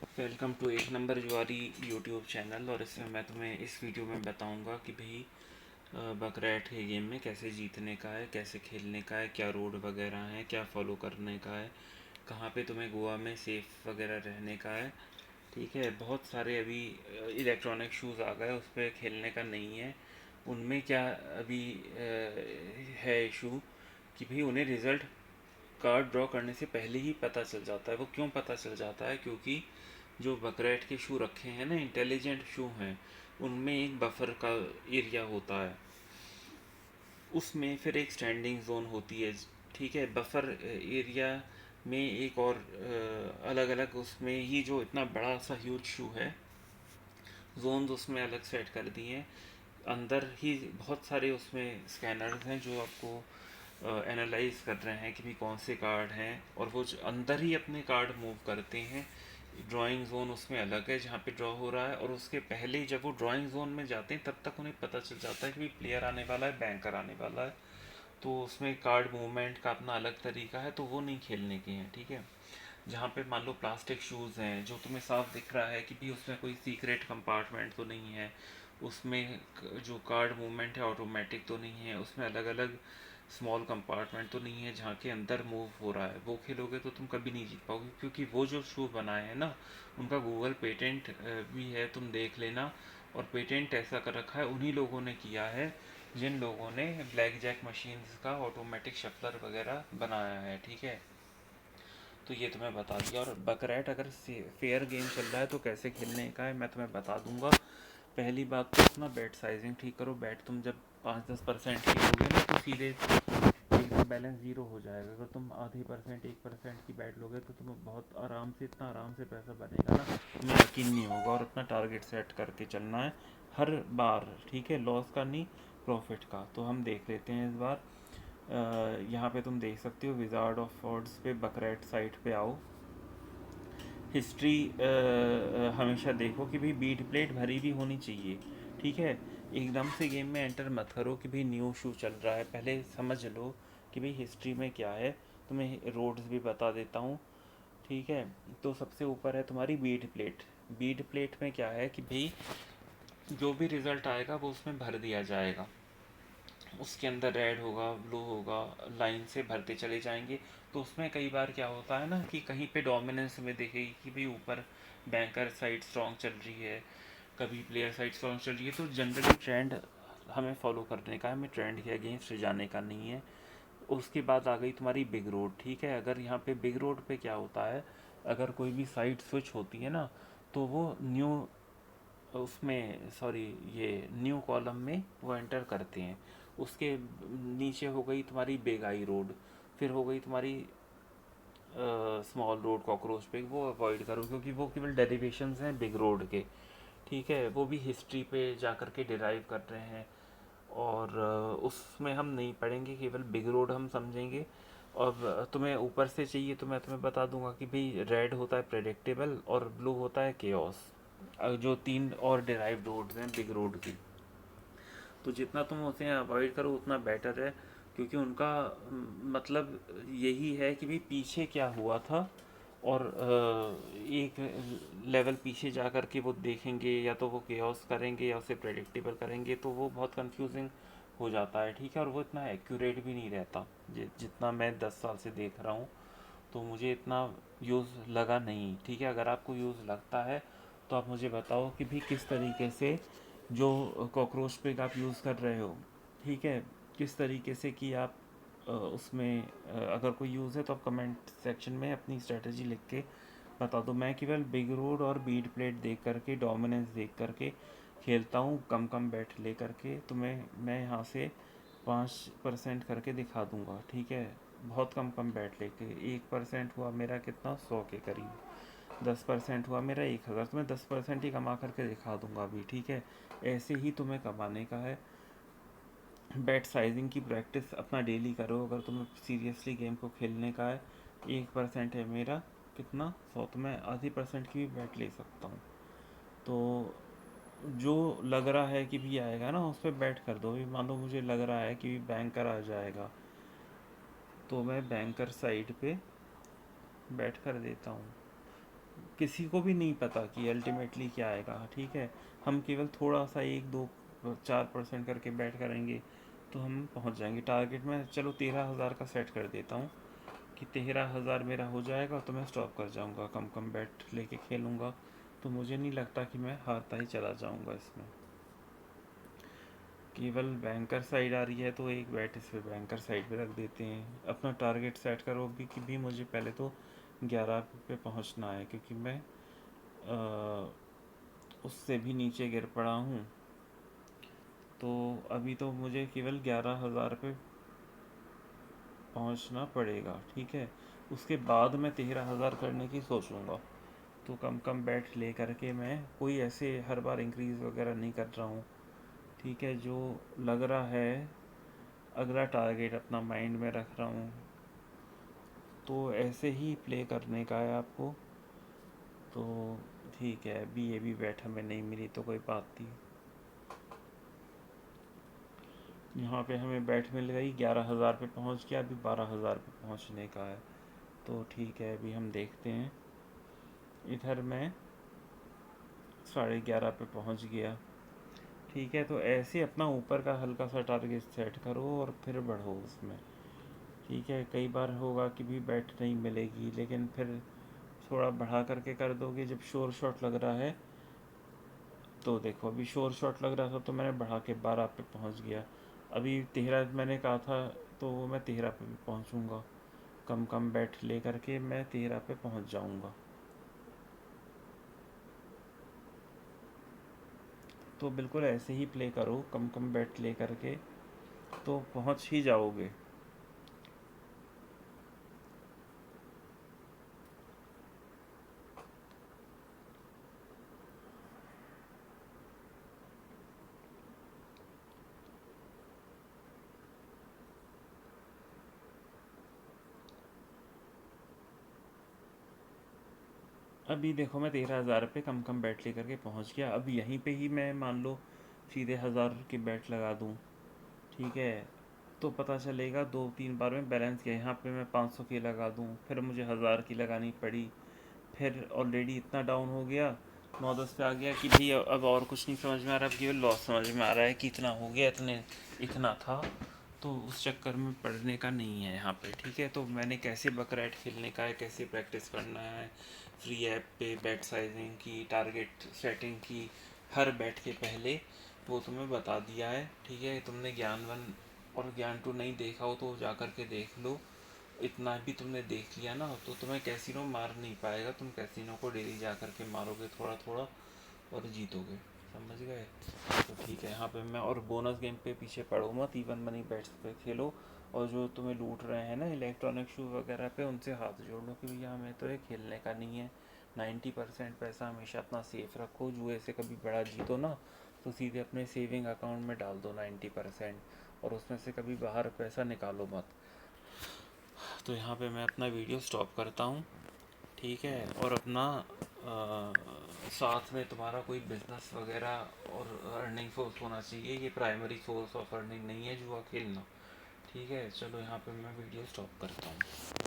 Welcome to एक number जुआरी YouTube channel. और इसमें मैं तुम्हें इस वीडियो में बताऊंगा कि भाई बकरैट है गेम में कैसे जीतने का है, कैसे खेलने का है, क्या रोड वगैरह है, क्या फॉलो करने का है, कहाँ पे तुम्हें गोवा में सेफ वगैरह रहने का है। ठीक है, बहुत सारे अभी इलेक्ट्रॉनिक शूज़ आ गए, उस पर खेलने का नहीं है। उनमें क्या अभी है इशू कि भाई उन्हें रिज़ल्ट कार्ड ड्रॉ करने से पहले ही पता चल जाता है। वो क्यों पता चल जाता है? क्योंकि जो बकरैट के शू रखे हैं ना, इंटेलिजेंट शू हैं, उनमें एक बफर का एरिया होता है, उसमें फिर एक स्टैंडिंग जोन होती है। ठीक है, बफर एरिया में एक और अलग अलग उसमें ही जो इतना बड़ा सा ह्यूज शू है, जोन्स उसमें अलग सेट कर दिए हैं। अंदर ही बहुत सारे उसमें स्कैनर्स हैं जो आपको एनालाइज कर रहे हैं कि भी कौन से कार्ड हैं, और वो अंदर ही अपने कार्ड मूव करते हैं। ड्राइंग जोन उसमें अलग है जहाँ पे ड्रॉ हो रहा है, और उसके पहले ही जब वो ड्राइंग जोन में जाते हैं तब तक उन्हें पता चल जाता है कि भी प्लेयर आने वाला है, बैंकर आने वाला है। तो उसमें कार्ड मूवमेंट का अपना अलग तरीका है, तो वो नहीं खेलने के हैं। ठीक है, जहाँ पे मान लो प्लास्टिक शूज़ हैं जो तुम्हें साफ दिख रहा है कि भी उसमें कोई सीक्रेट कंपार्टमेंट तो नहीं है, उसमें जो कार्ड मूवमेंट है ऑटोमेटिक तो नहीं है, उसमें अलग अलग स्मॉल कंपार्टमेंट तो नहीं है जहाँ के अंदर मूव हो रहा है, वो खेलोगे तो तुम कभी नहीं जीत पाओगे। क्योंकि वो जो शू बनाए हैं ना, उनका गूगल पेटेंट भी है, तुम देख लेना। और पेटेंट ऐसा कर रखा है उन्हीं लोगों ने किया है जिन लोगों ने ब्लैक जैक मशीन्स का ऑटोमेटिक शफलर वगैरह बनाया है। ठीक है, तो ये तुम्हें बता दिया। और बकरैट अगर फेयर गेम चल रहा है तो कैसे खेलने का है मैं तुम्हें बता दूंगा। पहली बात तो अपना बैट साइजिंग ठीक करो। बैट तुम जब 5-10% खेलोगे ना तो सीधे एकदम बैलेंस ज़ीरो हो जाएगा। अगर तुम आधी परसेंट 1% की बैट लोगे तो तुम्हें बहुत आराम से, इतना आराम से पैसा बनेगा ना, तुम्हें यकीन नहीं होगा। और अपना टारगेट सेट करके चलना है हर बार। ठीक है, लॉस का नहीं, प्रॉफिट का। तो हम देख लेते हैं इस बार। यहाँ पे तुम देख सकते हो विजार्ड ऑफ वर्ड्स पे, बकरैट साइट पे आओ। हिस्ट्री हमेशा देखो कि भाई बीट प्लेट भरी भी होनी चाहिए। ठीक है, एकदम से गेम में एंटर मत करो कि भाई न्यू शू चल रहा है, पहले समझ लो कि भाई हिस्ट्री में क्या है। तुम्हें रोड्स भी बता देता हूँ। ठीक है, तो सबसे ऊपर है तुम्हारी बीट प्लेट। बीट प्लेट में क्या है कि भाई जो भी रिज़ल्ट आएगा वो उसमें भर दिया जाएगा। उसके अंदर रेड होगा, ब्लू होगा, लाइन से भरते चले जाएंगे। तो उसमें कई बार क्या होता है ना कि कहीं पे डोमिनेंस में दिखेगी कि भाई ऊपर बैंकर साइड स्ट्रॉन्ग चल रही है, कभी प्लेयर साइड स्ट्रॉन्ग चल रही है। तो जनरली ट्रेंड हमें फॉलो करने का है, हमें ट्रेंड के अगेंस्ट जाने का नहीं है। उसके बाद आ गई तुम्हारी बिग रोड। ठीक है, अगर यहाँ पे बिग रोड पे क्या होता है, अगर कोई भी साइड स्विच होती है ना, तो वो न्यू उसमें, सॉरी, ये न्यू कॉलम में वो एंटर करते हैं। उसके नीचे हो गई तुम्हारी बिग आई रोड, फिर हो गई तुम्हारी स्मॉल रोड, कॉकरोच पे, वो अवॉइड करो क्योंकि वो केवल डेरिवेशंस हैं बिग रोड के। ठीक है, वो भी हिस्ट्री पे जा कर के डिराइव कर रहे हैं, और उसमें हम नहीं पढ़ेंगे, केवल बिग रोड हम समझेंगे। और तुम्हें ऊपर से चाहिए तो मैं तुम्हें बता दूंगा कि भाई रेड होता है प्रेडिक्टेबल, और ब्लू होता है केओस। जो तीन और डिराइव रोड्स हैं बिग रोड की, तो जितना तुम उसे अवॉइड करो उतना बेटर है। क्योंकि उनका मतलब यही है कि भाई पीछे क्या हुआ था, और एक लेवल पीछे जा कर के वो देखेंगे, या तो वो केओस करेंगे या उसे प्रेडिक्टेबल करेंगे, तो वो बहुत कंफ्यूजिंग हो जाता है। ठीक है, और वो इतना एक्यूरेट भी नहीं रहता। जितना मैं 10 साल से देख रहा हूँ, तो मुझे इतना यूज़ लगा नहीं। ठीक है, अगर आपको यूज़ लगता है तो आप मुझे बताओ कि भी किस तरीके से जो कॉकरोच पिग आप यूज़ कर रहे हो, ठीक है, किस तरीके से कि आप उसमें अगर कोई यूज़ है तो आप कमेंट सेक्शन में अपनी स्ट्रेटजी लिख के बता दो। मैं केवल बिग रोड और बीट प्लेट देख करके, डोमिनेंस देख करके खेलता हूँ, कम कम बैट ले करके। तो मैं यहाँ से 5% करके दिखा दूंगा। ठीक है, बहुत कम कम बैट लेके। 1% हुआ मेरा कितना, 100 के करीब। 10% हुआ मेरा 1,000। तो मैं 10% ही कमा करके दिखा दूंगा अभी। ठीक है, ऐसे ही तुम्हें कमाने का है। बैट साइजिंग की प्रैक्टिस अपना डेली करो अगर तुम्हें सीरियसली गेम को खेलने का है। 1% है मेरा, कितना, 100। तो मैं आधी परसेंट की भी बैट ले सकता हूँ। तो जो लग रहा है कि भी आएगा ना उस पर बैट कर दो। अभी मान लो मुझे लग रहा है कि बैंकर आ जाएगा, तो मैं बैंकर साइड पे बैट कर देता हूँ। किसी को भी नहीं पता कि अल्टीमेटली क्या आएगा, ठीक है। हम केवल थोड़ा सा 1 2 4% करके बैट करेंगे तो हम पहुंच जाएंगे टारगेट में। चलो 13,000 का सेट कर देता हूँ कि 13,000 मेरा हो जाएगा तो मैं स्टॉप कर जाऊँगा, कम कम बैट लेके खेलूँगा। तो मुझे नहीं लगता कि मैं हारता ही चला जाऊँगा इसमें। केवल बैंकर साइड आ रही है तो एक बैट इस पे बैंकर साइड पे रख देते हैं। अपना टारगेट सेट करो भी कि भी मुझे पहले तो 11 पे पहुंचना है, क्योंकि मैं उससे भी नीचे गिर पड़ा हूँ। तो अभी तो मुझे केवल 11,000 पे पहुंचना पड़ेगा, ठीक है। उसके बाद मैं 13,000 करने की सोचूंगा। तो कम कम बैट ले करके मैं कोई ऐसे हर बार इंक्रीज़ वगैरह नहीं कर रहा हूँ, ठीक है। जो लग रहा है अगला टारगेट अपना माइंड में रख रहा हूँ, तो ऐसे ही प्ले करने का है आपको। तो ठीक है, अभी ये भी बैट हमें नहीं मिली तो कोई बात नहीं। यहाँ पे हमें बैट मिल गई, 11,000 पे पहुँच गया, अभी 12,000 पे पहुँचने का है। तो ठीक है, अभी हम देखते हैं। इधर मैं 11:30 पे पहुँच गया, ठीक है। तो ऐसे अपना ऊपर का हल्का सा टारगेट सेट करो और फिर बढ़ो उसमें, ठीक है। कई बार होगा कि भी बैट नहीं मिलेगी, लेकिन फिर थोड़ा बढ़ा करके कर दोगे। जब शोर शॉट लग रहा है तो देखो, अभी शोर शॉट लग रहा था तो मैंने बढ़ा के 12 पे पहुंच गया। अभी 13 मैंने कहा था तो मैं 13 पे भी पहुंचूंगा। कम कम बैट ले करके मैं 13 पे पहुंच जाऊंगा। तो बिल्कुल ऐसे ही प्ले करो, कम कम बैट ले करके तो पहुंच ही जाओगे। अभी देखो, मैं 13,000 पे कम कम बैट ले करके पहुंच गया। अब यहीं पे ही मैं मान लो सीधे 1,000 की बैट लगा दूं, ठीक है। तो पता चलेगा 2 3 बार में बैलेंस किया। यहाँ पे मैं 500 की लगा दूं, फिर मुझे 1,000 की लगानी पड़ी, फिर ऑलरेडी इतना डाउन हो गया, 9 10 पे आ गया कि भाई अब और कुछ नहीं समझ में आ रहा। अब केवल लॉस समझ में आ रहा है कि इतना हो गया, इतना था। तो उस चक्कर में पढ़ने का नहीं है यहाँ पे, ठीक है। तो मैंने कैसे बकरैट खेलने का है, कैसे प्रैक्टिस करना है, फ्री ऐप पे बैट साइजिंग की, टारगेट सेटिंग की, हर बैट के पहले वो तुम्हें बता दिया है, ठीक है। तुमने ज्ञान वन और ज्ञान टू नहीं देखा हो तो जा कर के देख लो। इतना भी तुमने देख लिया ना तो तुम्हें कैसीनो मार नहीं पाएगा। तुम कैसीनो को डेली जा कर के मारोगे थोड़ा थोड़ा और जीतोगे, समझ गए। तो ठीक है, यहाँ पे मैं और बोनस गेम पे पीछे पड़ो मत, इवन मनी बेट्स पे खेलो। और जो तुम्हें लूट रहे हैं ना इलेक्ट्रॉनिक शू वगैरह पे, उनसे हाथ जोड़ लो कि भैया हमें तो ये खेलने का नहीं है। 90% पैसा हमेशा अपना सेफ रखो। जुए से कभी बड़ा जीतो ना तो सीधे अपने सेविंग अकाउंट में डाल दो 90%, और उसमें से कभी बाहर पैसा निकालो मत। तो यहाँ पे मैं अपना वीडियो स्टॉप करता हूँ, ठीक है। और अपना साथ में तुम्हारा कोई बिजनेस वगैरह और अर्निंग सोर्स होना चाहिए। ये प्राइमरी सोर्स ऑफ अर्निंग नहीं है जुआ खेलना, ठीक है। चलो यहाँ पे मैं वीडियो स्टॉप करता हूँ।